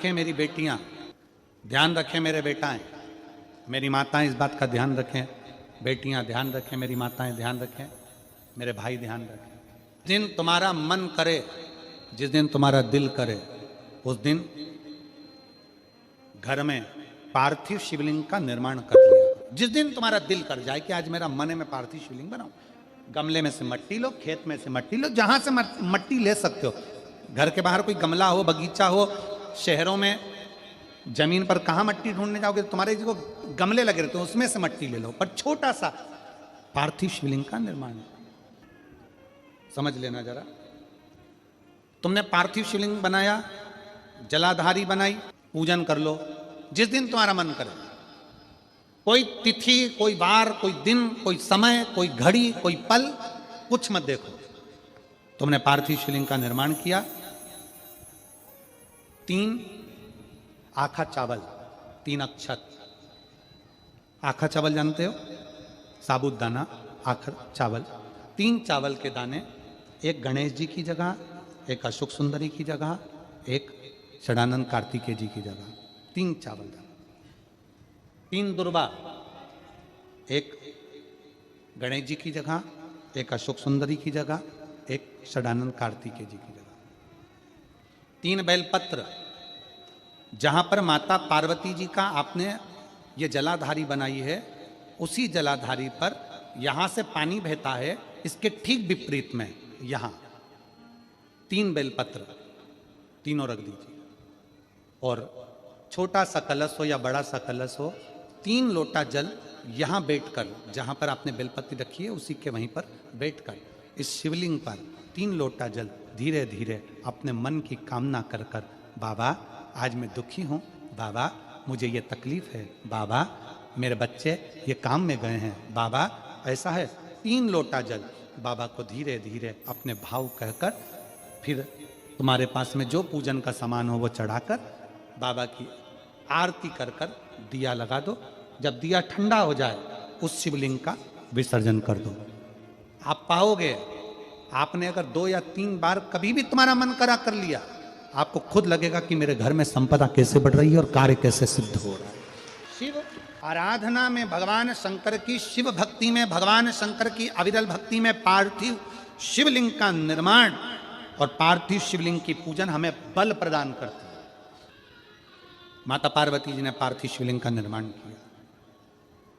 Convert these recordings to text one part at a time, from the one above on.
रखें मेरी बेटियां, ध्यान रखें मेरे बेटाएं, मेरी माताएं इस बात का ध्यान रखें, बेटियां ध्यान रखें, मेरी माताएं ध्यान रखें, मेरे भाई ध्यान रखें। जिस दिन तुम्हारा मन करे, जिस दिन तुम्हारा दिल करे, उस दिन घर में पार्थिव शिवलिंग का निर्माण कर लिया। जिस दिन तुम्हारा दिल कर जाए कि आज मेरा मन है मैं पार्थिव शिवलिंग बनाऊं, गमले में से मट्टी लो, खेत में से मट्टी लो, जहां से मट्टी ले सकते हो। घर के बाहर कोई गमला हो, बगीचा हो, शहरों में जमीन पर कहां मट्टी ढूंढने जाओगे, तुम्हारे जो गमले लगे रहते हो उसमें से मट्टी ले लो, पर छोटा सा पार्थिव शिवलिंग का निर्माण समझ लेना जरा। तुमने पार्थिव शिवलिंग बनाया, जलाधारी बनाई, पूजन कर लो जिस दिन तुम्हारा मन करे। कोई तिथि, कोई वार, कोई दिन, कोई समय, कोई घड़ी, कोई पल, कुछ मत देखो। तुमने पार्थिव शिवलिंग का निर्माण किया। 3 आखा चावल, 3 अक्षत। आखा चावल जानते हो, साबुत दाना, आखर चावल। 3 चावल के दाने, एक गणेश जी की जगह, एक अशोक सुंदरी की जगह, एक षडानंद कार्तिकेय जी की जगह। 3 चावल दाना। 3 दुर्वा, एक गणेश जी की जगह, एक अशोक सुंदरी की जगह, एक षडानंद कार्तिकेय जी की जगह। 3 बेलपत्र, जहां पर माता पार्वती जी का आपने ये जलाधारी बनाई है, उसी जलाधारी पर यहां से पानी बहता है, इसके ठीक विपरीत में यहां 3 बेलपत्र, तीनों रख दीजिए। और छोटा सा कलश हो या बड़ा सा कलश हो, 3 लोटा जल यहां बैठकर, जहां पर आपने बेलपत्ती रखी है उसी के वहीं पर बैठकर इस शिवलिंग पर 3 लोटा जल धीरे धीरे अपने मन की कामना कर कर, बाबा आज मैं दुखी हूं, बाबा मुझे ये तकलीफ है, बाबा मेरे बच्चे ये काम में गए हैं, बाबा ऐसा है। 3 लोटा जल बाबा को धीरे धीरे अपने भाव कहकर, फिर तुम्हारे पास में जो पूजन का सामान हो वो चढ़ाकर बाबा की आरती कर कर दिया लगा दो। जब दिया ठंडा हो जाए उस शिवलिंग का विसर्जन कर दो। आप पाओगे, आपने अगर 2 या 3 बार कभी भी तुम्हारा मन करा कर लिया, आपको खुद लगेगा कि मेरे घर में संपदा कैसे बढ़ रही है और कार्य कैसे सिद्ध हो रहा है। शिव आराधना में भगवान शंकर की, शिव भक्ति में भगवान शंकर की अविरल भक्ति में पार्थिव शिवलिंग का निर्माण और पार्थिव शिवलिंग की पूजन हमें बल प्रदान करती है। माता पार्वती जी ने पार्थिव शिवलिंग का निर्माण किया।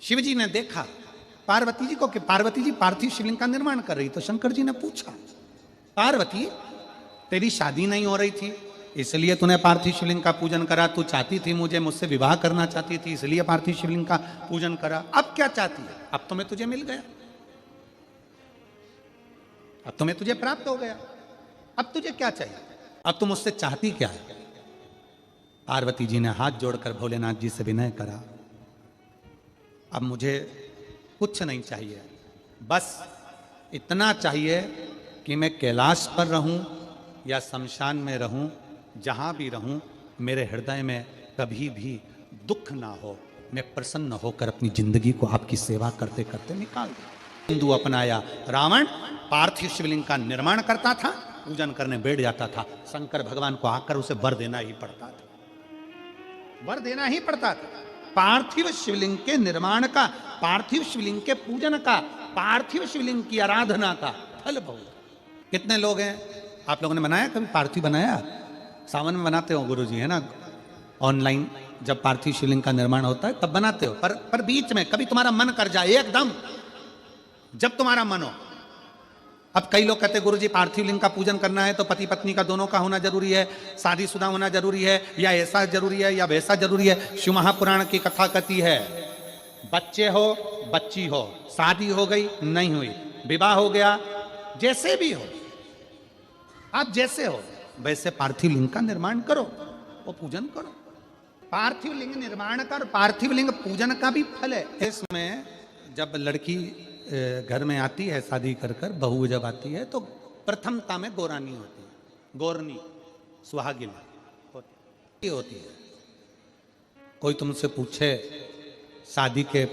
शिव जी ने देखा पार्वती जी को कि पार्वती जी पार्थिव शिवलिंग का निर्माण कर रही, तो शंकर जी ने पूछा, पार्वती तेरी शादी नहीं हो रही थी इसलिए तूने पार्थिव शिवलिंग का पूजन करा, तू चाहती थी मुझे, मुझसे विवाह करना चाहती थी इसलिए पार्थिव शिवलिंग का पूजन करा, अब क्या चाहती है? अब तो मैं तुझे मिल गया, अब तो मैं तुझे प्राप्त हो गया, अब तुझे क्या चाहिए, अब तुम मुझसे चाहती क्या है? पार्वती जी ने हाथ जोड़कर भोलेनाथ जी से विनय करा, अब मुझे कुछ नहीं चाहिए, बस इतना चाहिए कि मैं कैलाश पर रहूं या शमशान में रहूं, जहां भी रहूं मेरे हृदय में कभी भी दुख ना हो, मैं प्रसन्न होकर अपनी जिंदगी को आपकी सेवा करते करते निकाल दूं। हिंदू अपनाया, रावण पार्थिव शिवलिंग का निर्माण करता था, पूजन करने बैठ जाता था, शंकर भगवान को आकर उसे वर देना ही पड़ता था, वर देना ही पड़ता था। पार्थिव शिवलिंग के निर्माण का, पार्थिव शिवलिंग के पूजन का, पार्थिव शिवलिंग की आराधना का फल बहुत। कितने लोग हैं, आप लोगों ने बनाया कभी पार्थिव? बनाया, सावन में बनाते हो गुरुजी, है ना, ऑनलाइन जब पार्थिव शिवलिंग का निर्माण होता है तब बनाते हो, पर बीच में कभी तुम्हारा मन कर जाए, एकदम जब तुम्हारा मन हो। अब कई लोग कहते हैं गुरुजी पार्थिव लिंग का पूजन करना है तो पति पत्नी का दोनों का होना जरूरी है, शादीशुदा होना जरूरी है, या ऐसा जरूरी है या वैसा जरूरी है। शिव महापुराण की कथा कहती है, बच्चे हो बच्ची हो, शादी हो गई नहीं हुई, विवाह हो गया, जैसे भी हो, आप जैसे हो वैसे पार्थिव लिंग का निर्माण करो, वो पूजन करो। पार्थिव लिंग निर्माण का और पार्थिव लिंग पूजन का भी फल है। इसमें जब लड़की घर में आती है शादी कर कर, बहू जब आती है तो प्रथमता में गोरानी होती है, गोरनी सुहागिन होती है। कोई तुमसे पूछे शादी के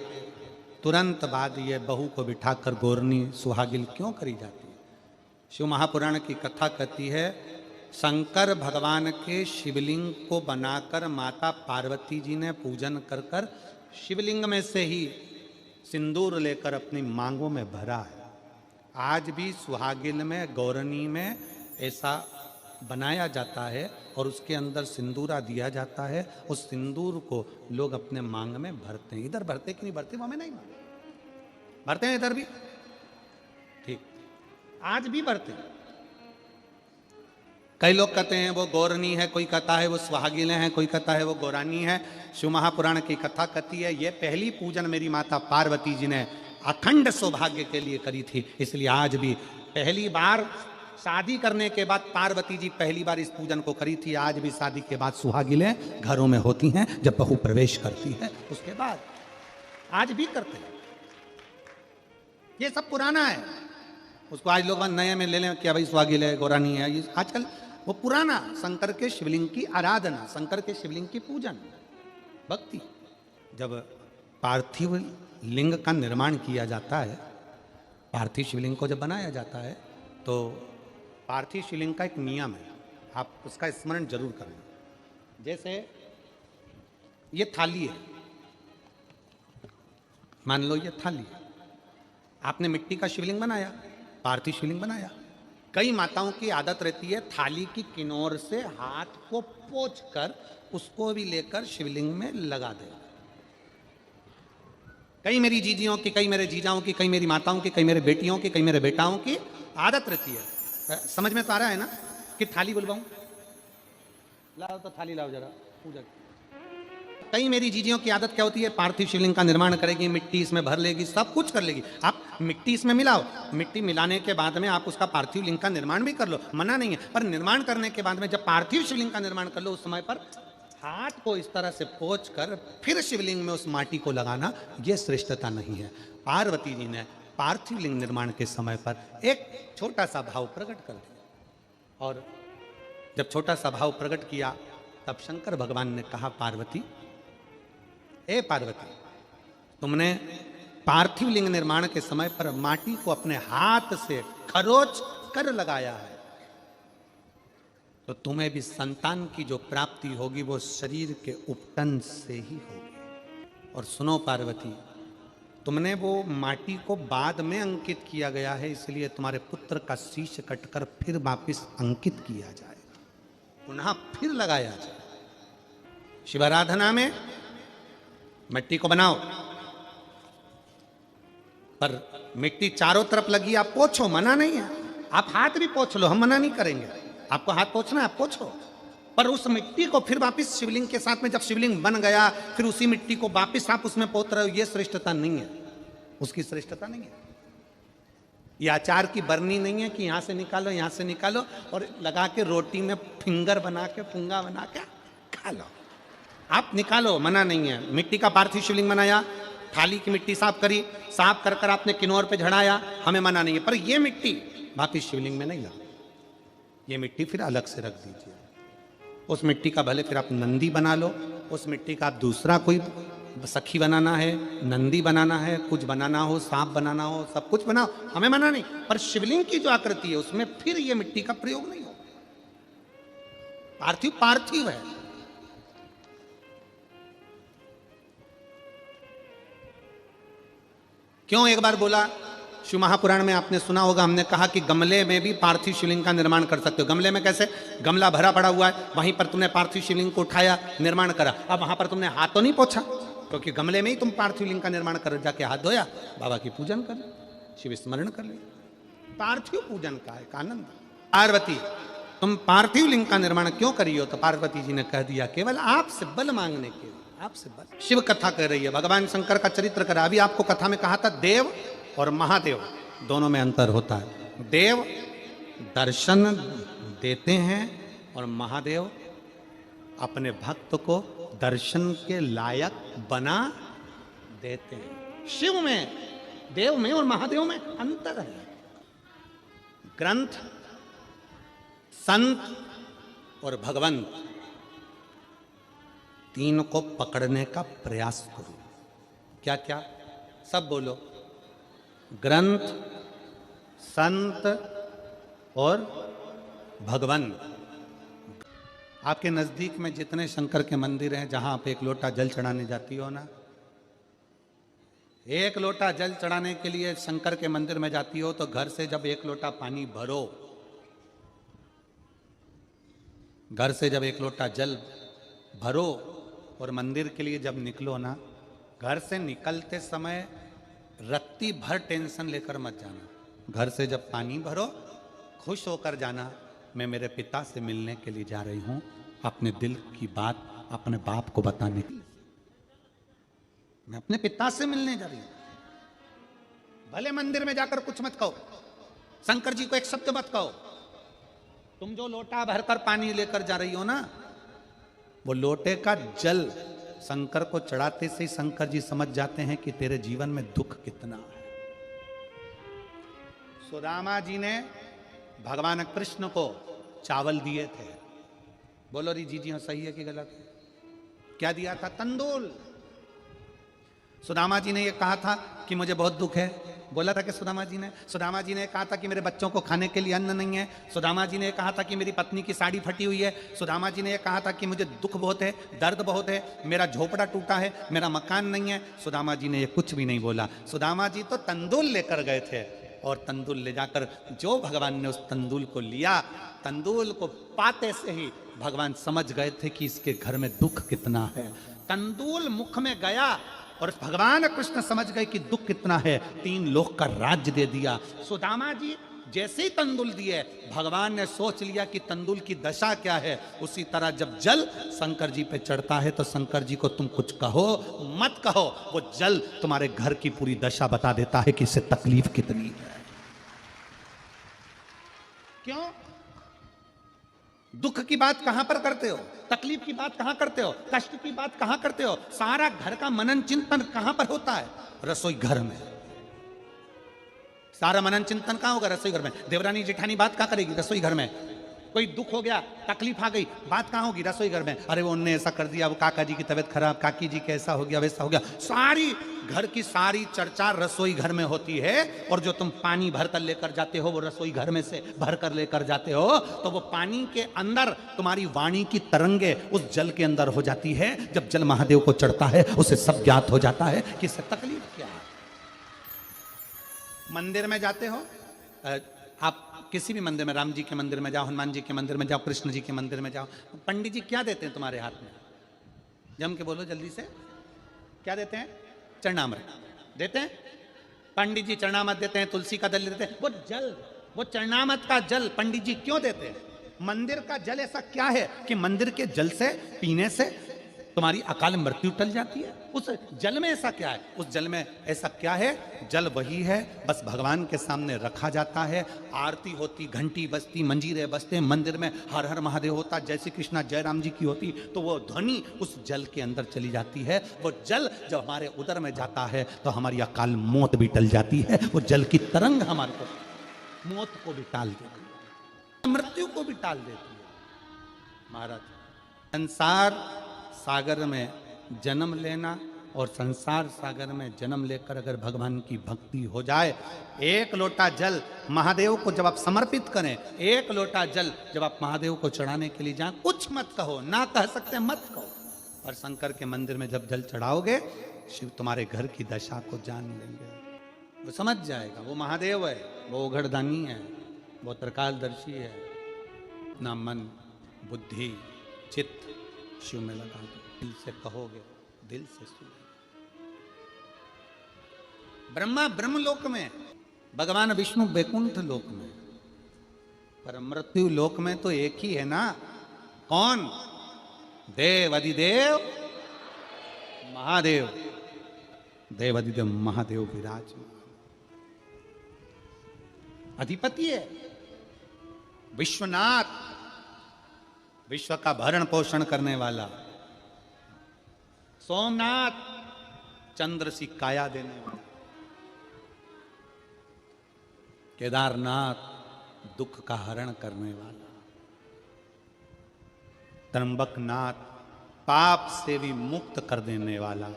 तुरंत बाद ये बहू को बिठाकर गोरनी सुहागिन क्यों करी जाती है? शिव महापुराण की कथा कहती है शंकर भगवान के शिवलिंग को बनाकर माता पार्वती जी ने पूजन कर कर शिवलिंग में से ही सिंदूर लेकर अपनी मांगों में भरा है। आज भी सुहागिन में, गौरनी में ऐसा बनाया जाता है और उसके अंदर सिंदूरा दिया जाता है। उस सिंदूर को लोग अपने मांग में भरते हैं। इधर भरते कि नहीं भरते, वो हमें नहीं भरते हैं, इधर भी ठीक, आज भी भरते हैं। कई लोग कहते हैं वो गौरनी है, कोई कहता है वो सुहागिन है, कोई कहता है वो गौरानी है। शिव महापुराण की कथा कहती है ये पहली पूजन मेरी माता पार्वती जी ने अखंड सौभाग्य के लिए करी थी, इसलिए आज भी पहली बार शादी करने के बाद पार्वती जी पहली बार इस पूजन को करी थी। आज भी शादी के बाद सुहागिनें घरों में होती हैं, जब बहू प्रवेश करती है उसके बाद आज भी करते हैं। ये सब पुराना है, उसको आज लोग नए में ले लें क्या भाई सुहागिन है, गौरानी है। ये आजकल वो पुराना शंकर के शिवलिंग की आराधना, शंकर के शिवलिंग की पूजन, भक्ति। जब पार्थिव लिंग का निर्माण किया जाता है, पार्थिव शिवलिंग को जब बनाया जाता है तो पार्थिव शिवलिंग का एक नियम है, आप उसका स्मरण जरूर करें। जैसे ये थाली है, मान लो ये थाली है, आपने मिट्टी का शिवलिंग बनाया, पार्थिव शिवलिंग बनाया। कई माताओं की आदत रहती है थाली की किनार से हाथ को पोंछकर उसको भी लेकर शिवलिंग में लगा दे। कई मेरी जीजियों की, कई मेरे जीजाओं की, कई मेरी माताओं की, कई मेरे बेटियों की, कई मेरे बेटाओं की आदत रहती है। समझ में तो आ रहा है ना कि थाली बुलवाऊं? लाओ तो थाली लाओ जरा पूजा। कई मेरी जीजियों की आदत क्या होती है, पार्थिव शिवलिंग का निर्माण करेगी, मिट्टी इसमें भर लेगी, सब कुछ कर लेगी। आप मिट्टी इसमें मिलाओ, मिट्टी मिलाने के बाद में आप उसका पार्थिव लिंग का निर्माण भी कर लो, मना नहीं है। पर निर्माण करने के बाद में जब पार्थिव शिवलिंग का निर्माण कर लो, उस समय पर हाथ को इस तरह से पोंछ कर फिर शिवलिंग में उस माटी को लगाना, यह श्रेष्ठता नहीं है। पार्वती जी ने पार्थिव लिंग निर्माण के समय पर एक छोटा सा भाव प्रकट कर दिया, और जब छोटा सा भाव प्रकट किया तब शंकर भगवान ने कहा, पार्वती, ए पार्वती, तुमने पार्थिव लिंग निर्माण के समय पर माटी को अपने हाथ से खरोच कर लगाया है, तो तुम्हें भी संतान की जो प्राप्ति होगी वो शरीर के उपटन से ही होगी। और सुनो पार्वती, तुमने वो माटी को बाद में अंकित किया गया है, इसलिए तुम्हारे पुत्र का शीश कटकर फिर वापिस अंकित किया जाएगा, पुनः फिर लगाया जाएगा। शिवाराधना में मिट्टी को बनाओ, पर मिट्टी चारों तरफ लगी, आप पोछो, मना नहीं है। आप हाथ भी पोछ लो, हम मना नहीं करेंगे, आपको हाथ पोछना है आप पोछो, पर उस मिट्टी को फिर वापस शिवलिंग के साथ में, जब शिवलिंग बन गया फिर उसी मिट्टी को वापस आप उसमें पोत रहे हो, ये श्रेष्ठता नहीं है, उसकी श्रेष्ठता नहीं है। ये आचार की बरनी नहीं है कि यहां से निकालो, यहां से निकालो और लगा के रोटी में फिंगर बना के, पुंगा बना के खा लो। आप निकालो, मना नहीं है। मिट्टी का पार्थिव शिवलिंग बनाया, थाली की मिट्टी साफ करी, साफ कर कर आपने किन्नौर पे झड़ाया, हमें मना नहीं है, पर ये मिट्टी वापिस शिवलिंग में नहीं लगा, ये मिट्टी फिर अलग से रख दीजिए। उस मिट्टी का भले फिर आप नंदी बना लो, उस मिट्टी का आप दूसरा कोई सखी बनाना है, नंदी बनाना है, कुछ बनाना हो, सांप बनाना हो, सब कुछ बनाओ, हमें मना नहीं, पर शिवलिंग की जो आकृति है उसमें फिर ये मिट्टी का प्रयोग नहीं हो। पार्थिव पार्थिव है। क्यों एक बार बोला, शिव महापुराण में आपने सुना होगा, हमने कहा कि गमले में भी पार्थिव शिवलिंग का निर्माण कर सकते हो। गमले में कैसे? गमला भरा पड़ा हुआ है, वहीं पर तुमने पार्थिव शिवलिंग को उठाया, निर्माण करा, अब वहां पर तुमने हाथ तो नहीं पोछा, क्योंकि गमले में ही तुम पार्थिव लिंग का निर्माण कर, जाके हाथ धोया, बाबा की पूजन कर, शिव स्मरण कर ले। पार्थिव पूजन का एक आनंद। पार्वती, तुम पार्थिव लिंग का निर्माण क्यों करी हो? तो पार्वती जी ने कह दिया, केवल आपसे बल मांगने के लिए, आपसे बल। शिव कथा कर रही है, भगवान शंकर का चरित्र करा। अभी आपको कथा में कहा था देव और महादेव दोनों में अंतर होता है। देव दर्शन देते हैं और महादेव अपने भक्त को दर्शन के लायक बना देते हैं। शिव में, देव में और महादेव में अंतर है। ग्रंथ, संत और भगवंत, तीन को पकड़ने का प्रयास करो। क्या क्या? सब बोलो। ग्रंथ, संत और भगवंत, आपके नजदीक में जितने शंकर के मंदिर हैं जहां आप एक लोटा जल चढ़ाने जाती हो ना, एक लोटा जल चढ़ाने के लिए शंकर के मंदिर में जाती हो तो घर से जब एक लोटा पानी भरो, घर से जब एक लोटा जल भरो और मंदिर के लिए जब निकलो ना, घर से निकलते समय रत्ती भर टेंशन लेकर मत जाना। घर से जब पानी भरो खुश होकर जाना, मैं मेरे पिता से मिलने के लिए जा रही हूं, अपने दिल की बात अपने बाप को बताने के लिए। मैं अपने पिता से मिलने जा रही हूं। भले मंदिर में जाकर कुछ मत कहो, शंकर जी को एक शब्द मत कहो, तुम जो लोटा भरकर पानी लेकर जा रही हो ना, वो लोटे का जल शंकर को चढ़ाते से ही शंकर जी समझ जाते हैं कि तेरे जीवन में दुख कितना है। सुदामा जी ने भगवान कृष्ण को चावल दिए थे। बोलो री जी हाँ, सही है कि गलत है? क्या दिया था? तंदूल। सुदामा जी ने ये कहा था कि मुझे बहुत दुख है। बोला था कि सुदामा जी ने कहा था कि मेरे बच्चों को खाने के लिए अन्न नहीं है। सुदामा जी ने कहा था कि मेरी पत्नी की साड़ी फटी हुई है। सुदामा जी ने कहा था कि मुझे दुख बहुत है, दर्द बहुत है, मेरा झोपड़ा टूटा है, मेरा मकान नहीं है। सुदामा जी ने ये कुछ भी नहीं बोला। सुदामा जी तो तंदूल लेकर गए थे और तंदूल ले जाकर जो भगवान ने उस तंदूल को लिया, तंदूल को पाते से ही भगवान समझ गए थे कि इसके घर में दुख कितना है। तंदूल मुख में गया और भगवान कृष्ण समझ गए कि दुख कितना है, 3 लोक का राज्य दे दिया। सुदामा जी जैसे ही तंदूल दिए, भगवान ने सोच लिया कि तंदूल की दशा क्या है। उसी तरह जब जल शंकर जी पे चढ़ता है तो शंकर जी को तुम कुछ कहो मत कहो, वो जल तुम्हारे घर की पूरी दशा बता देता है कि इससे तकलीफ कितनी है। क्यों? दुख की बात कहां पर करते हो, तकलीफ की बात कहां करते हो, कष्ट की बात कहां करते हो? सारा घर का मनन चिंतन कहां पर होता है? रसोई घर में। सारा मनन चिंतन कहां होगा? रसोई घर में। देवरानी जेठानी बात कहां करेगी? रसोई घर में। कोई दुख हो गया, तकलीफ आ गई, बात कहां होगी? रसोई घर में। अरे वो उनने ऐसा कर दिया, वो काका जी की तबीयत खराब, काकी जी के ऐसा हो गया, वैसा हो गया। सारी घर की सारी चर्चा रसोई घर में होती है। और जो तुम पानी भरकर लेकर जाते हो, वो रसोई घर में से भरकर लेकर जाते हो, तो वो पानी के अंदर तुम्हारी वाणी की तरंगे उस जल के अंदर हो जाती है। जब जल महादेव को चढ़ता है, उसे सब ज्ञात हो जाता है कि इससे तकलीफ क्या है। मंदिर में जाते हो, आप किसी भी मंदिर में, राम जी के मंदिर में जाओ, हनुमान जी के मंदिर में जाओ, कृष्ण जी के मंदिर में जाओ, पंडित जी क्या देते हैं तुम्हारे हाथ में? जम के बोलो जल्दी से, क्या देते हैं? चरणामृत देते हैं। पंडित जी चरणामृत देते हैं, तुलसी का दल देते हैं। वो जल, वो चरणामृत का जल पंडित जी क्यों देते हैं? मंदिर का जल ऐसा क्या है कि मंदिर के जल से पीने से तुम्हारी अकाल मृत्यु टल जाती है? उस जल में ऐसा क्या है? उस जल में ऐसा क्या है? जल वही है, बस भगवान के सामने रखा जाता है, आरती होती, घंटी बजती, मंजीरे बजते, मंदिर में हर हर महादेव होता, जय श्री कृष्णा जय राम जी की होती, तो वो ध्वनि उस जल के अंदर चली जाती है। वो जल जब हमारे उदर में जाता है तो हमारी अकाल मौत भी टल जाती है। वो जल की तरंग हमारे को मौत को भी टाल देती है, मृत्यु को भी टाल देती है। महाराज, संसार सागर में जन्म लेना और संसार सागर में जन्म लेकर अगर भगवान की भक्ति हो जाए, एक लोटा जल महादेव को जब आप समर्पित करें, एक लोटा जल जब आप महादेव को चढ़ाने के लिए जाएं, कुछ मत कहो, ना कह सकते मत कहो। और शंकर के मंदिर में जब जल चढ़ाओगे, शिव तुम्हारे घर की दशा को जान लेंगे, वो समझ जाएगा। वो महादेव है, वो उघड़दानी है, वो त्रिकालदर्शी है। ना मन बुद्धि चित्त शिव में लगा दो, दिल से कहोगे, दिल से सुनो। ब्रह्मा ब्रह्मलोक में, भगवान विष्णु वैकुंठ लोक में, पर मृत्यु लोक में तो एक ही है ना। कौन? देव अधिदेव महादेव। देव अधिदेव महादेव विराजमान अधिपति है, विश्वनाथ, विश्व का भरण पोषण करने वाला। सोमनाथ, चंद्र सी काया देने वाला। केदारनाथ, दुख का हरण करने वाला। त्र्यंबकनाथ, पाप से भी मुक्त कर देने वाला।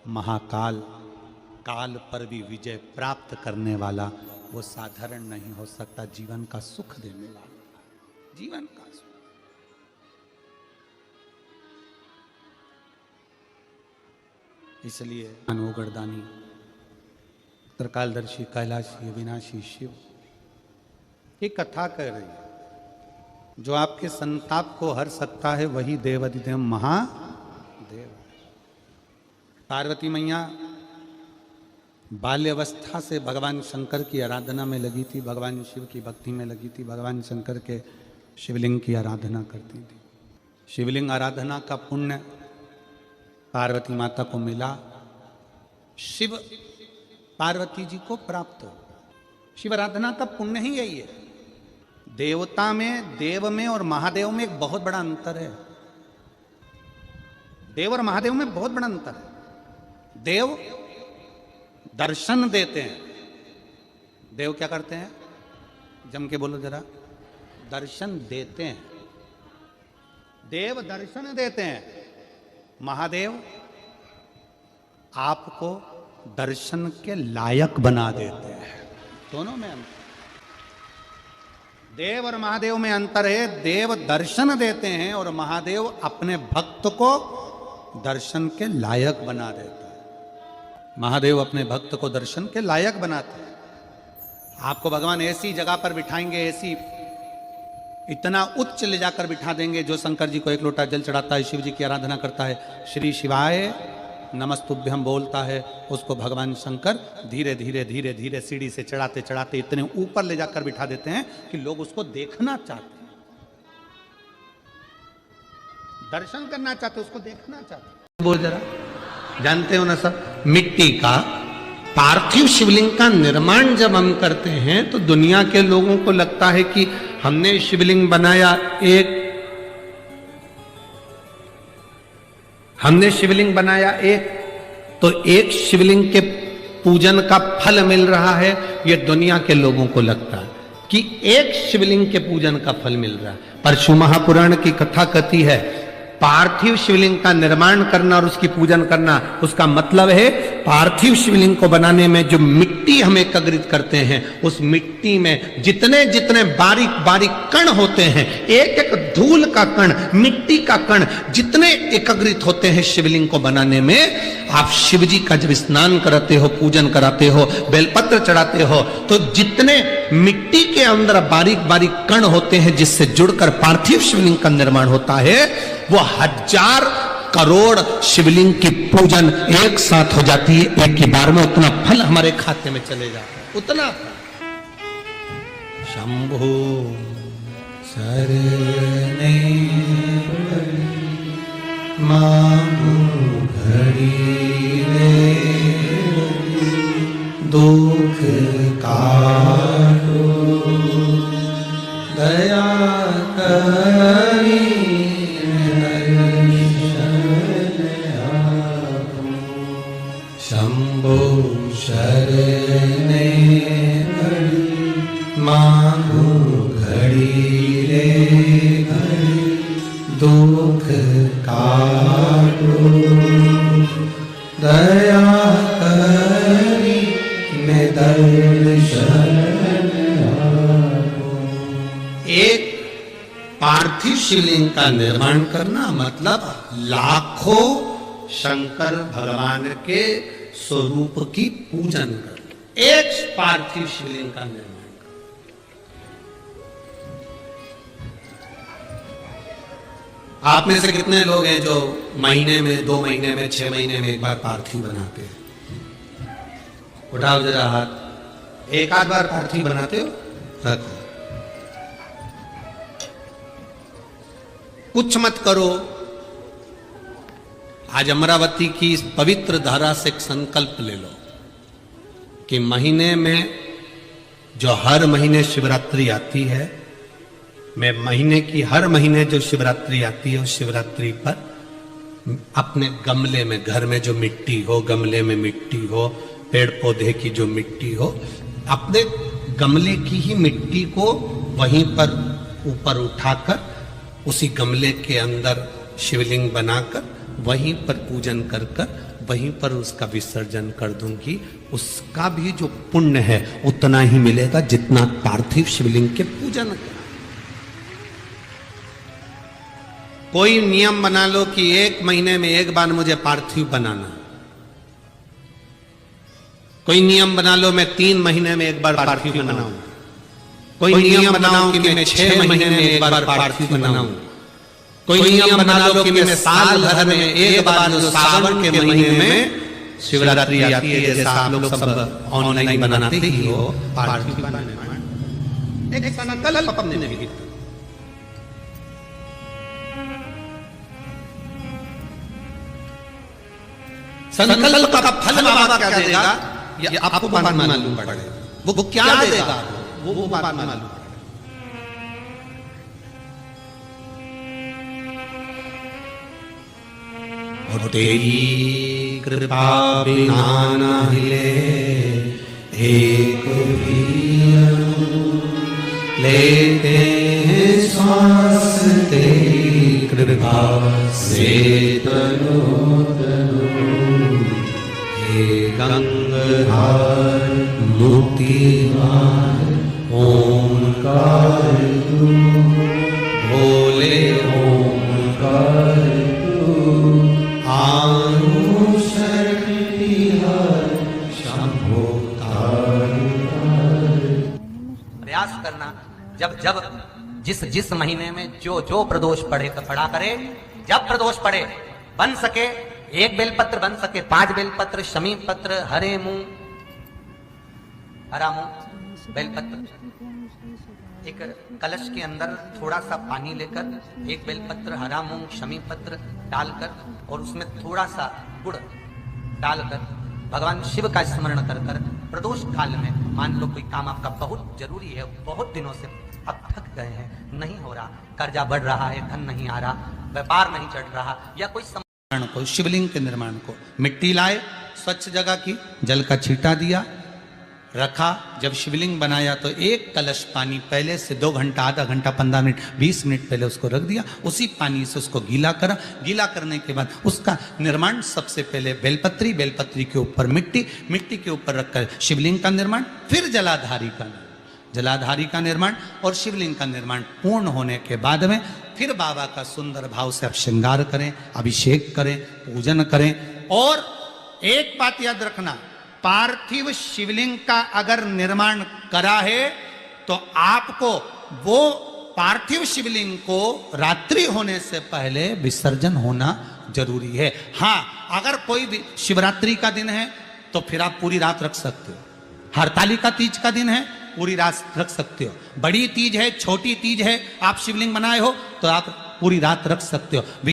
महाकाल, काल पर भी विजय प्राप्त करने वाला। वो साधारण नहीं हो सकता, जीवन का सुख देने वाला, जीवन का सुख। इसलिए अनोगरदानी त्रिकालदर्शी कैलाशी अविनाशी शिव ये कथा कह रही है। जो आपके संताप को हर सकता है वही देवाधिदेव महादेव। पार्वती मैया बाल्यावस्था से भगवान शंकर की आराधना में लगी थी, भगवान शिव की भक्ति में लगी थी, भगवान शंकर के शिवलिंग की आराधना करती थी। शिवलिंग आराधना का पुण्य पार्वती माता को मिला, शिव पार्वती जी को प्राप्त हो। शिव आराधना का पुण्य ही यही है। देवता में, देव में और महादेव में एक बहुत बड़ा अंतर है। देव और महादेव में बहुत बड़ा अंतर है। देव दर्शन देते हैं। देव क्या करते हैं? जम के बोलो जरा। दर्शन देते हैं। देव दर्शन देते हैं। महादेव आपको दर्शन के लायक बना देते हैं। दोनों में अंतर। देव और महादेव में अंतर है। देव दर्शन देते हैं और महादेव अपने भक्त को दर्शन के लायक बना देता है। महादेव अपने भक्त को दर्शन के लायक बनाते हैं। आपको भगवान ऐसी जगह पर बिठाएंगे, ऐसी इतना उच्च ले जाकर बिठा देंगे। जो शंकर जी को एक लोटा जल चढ़ाता है, शिव जी की आराधना करता है, श्री शिवाय नमस्तुभ्यम बोलता है, उसको भगवान शंकर धीरे धीरे धीरे धीरे सीढ़ी से चढ़ाते चढ़ाते इतने ऊपर ले जाकर बिठा देते हैं कि लोग उसको देखना चाहते हैं, दर्शन करना चाहते, उसको देखना चाहते। बोल जरा। जानते हो ना सब, मिट्टी का पार्थिव शिवलिंग का निर्माण जब हम करते हैं तो दुनिया के लोगों को लगता है कि हमने शिवलिंग बनाया, हमने शिवलिंग बनाया एक, तो एक शिवलिंग के पूजन का फल मिल रहा है। ये दुनिया के लोगों को लगता है कि एक शिवलिंग के पूजन का फल मिल रहा है। पर शिव महापुराण की कथा कहती है पार्थिव शिवलिंग का निर्माण करना और उसकी पूजन करना, उसका मतलब है पार्थिव शिवलिंग को बनाने में जो मिट्टी हम एकत्रित करते हैं, उस मिट्टी में जितने जितने बारीक बारीक कण होते हैं, एक एक धूल का कण, मिट्टी का कण जितने एकत्रित होते हैं शिवलिंग को बनाने में, आप शिव जी का जब स्नान कराते हो, पूजन कराते हो, बेलपत्र चढ़ाते हो, तो जितने मिट्टी के अंदर बारीक बारीक कण होते हैं जिससे जुड़कर पार्थिव शिवलिंग का निर्माण होता है, वो 1000 करोड़ शिवलिंग की पूजन एक साथ हो जाती है एक ही बार में। उतना फल हमारे खाते में चले जाता है, उतना शंभो शरणे मांगू घड़ी रे दुख काटो दया करी शंभो शरणे मांगू घड़ी रे घड़ी दुख काटो दया करी मैं दर्शन आपो। एक पार्थिव शिवलिंग का निर्माण करना मतलब लाखों शंकर भगवान के स्वरूप की पूजन कर, एक पार्थिव शिवलिंग का निर्माण कर। आप में से कितने लोग हैं जो महीने में, 2 महीने में, 6 महीने में एक बार पार्थिव बनाते हैं? उठाओ जरा हाथ। एक आध बार पार्थिव बनाते हो? रखो। कुछ मत करो। आज अमरावती की इस पवित्र धारा से एक संकल्प ले लो कि महीने में जो हर महीने शिवरात्रि आती है, मैं महीने की हर महीने जो शिवरात्रि आती है उस शिवरात्रि पर अपने गमले में, घर में जो मिट्टी हो, गमले में मिट्टी हो, पेड़ पौधे की जो मिट्टी हो, अपने गमले की ही मिट्टी को वहीं पर ऊपर उठाकर उसी गमले के अंदर शिवलिंग बनाकर वहीं पर पूजन कर कर वहीं पर उसका विसर्जन कर दूंगी। उसका भी जो पुण्य है उतना ही मिलेगा जितना पार्थिव शिवलिंग के पूजन का। कोई नियम बना लो कि 1 महीने में एक बार मुझे पार्थिव बनाना, कोई नियम बना लो मैं 3 महीने में एक बार पार्थिव बनाऊं, कोई नियम बनाओ कि मैं 6 महीने में एक बार पार्थिव बनाऊं, कोई नियम बना लो कि मैं साल भर में एक बार जो सावन के महीने में शिवरात्रि आती है, जैसा आप लोग सब ऑनलाइन बनाते ही हो पार्थिव का निर्माण, एक संकल्प अपने लिए। संकल्प का फल बाबा क्या देगा ये आपको बाद में मालूम पड़ेगा, वो क्या देगा वो बाद में मालूम पड़ेगा। और तेरी कृपा बिना न हिले एक भी लेते हैं श्वास, तेरी कृपा से तनो तनो हे गंगाधर मुक्तिदार ओंकार तू, भोले ओंकार तू, आनु शक्ति हर शंभो प्रयास करना। जब जब जिस जिस महीने में जो जो प्रदोष पड़े तो पढ़ा करे। जब प्रदोष पड़े बन सके 1 बेलपत्र, बन सके 5 बेलपत्र, शमी पत्र, हरे मुंह, हरा मुंह, बेलपत्र, एक कलश के अंदर थोड़ा सा पानी लेकर 1 बेलपत्र, हरा मूंग, शमी पत्र डालकर और उसमें थोड़ा सा गुड़ डालकर भगवान शिव का स्मरण कर कर प्रदोष काल में, मान लो कोई काम आपका बहुत जरूरी है, बहुत दिनों से अब थक गए हैं, नहीं हो रहा, कर्जा बढ़ रहा है, धन नहीं आ रहा, व्यापार नहीं चढ़ रहा, या कोई को शिवलिंग के निर्माण को मिट्टी लाए, स्वच्छ जगह की, जल का छींटा दिया, रखा। जब शिवलिंग बनाया तो 1 कलश पानी पहले से 2 घंटा, आधा घंटा, 15 मिनट, 20 मिनट पहले उसको रख दिया। उसी पानी से उसको गीला करा। गीला करने के बाद उसका निर्माण सबसे पहले बेलपत्री, बेलपत्री के ऊपर मिट्टी, मिट्टी के ऊपर रखकर शिवलिंग का निर्माण, फिर जलाधारी का निर्माण और शिवलिंग का निर्माण पूर्ण होने के बाद में फिर बाबा का सुंदर भाव से आप श्रृंगार करें, अभिषेक करें, पूजन करें। और एक बात याद रखना, पार्थिव शिवलिंग का अगर निर्माण करा है तो आपको वो पार्थिव शिवलिंग को रात्रि होने से पहले विसर्जन होना जरूरी है। हाँ, अगर कोई भी शिवरात्रि का दिन है तो फिर आप पूरी रात रख सकते हो। हरतालिका तीज का दिन है, पूरी रात रख सकते हो। बड़ी तीज है, छोटी तीज है, आप शिवलिंग बनाए हो तो आप पूरी रात रख सकते हो।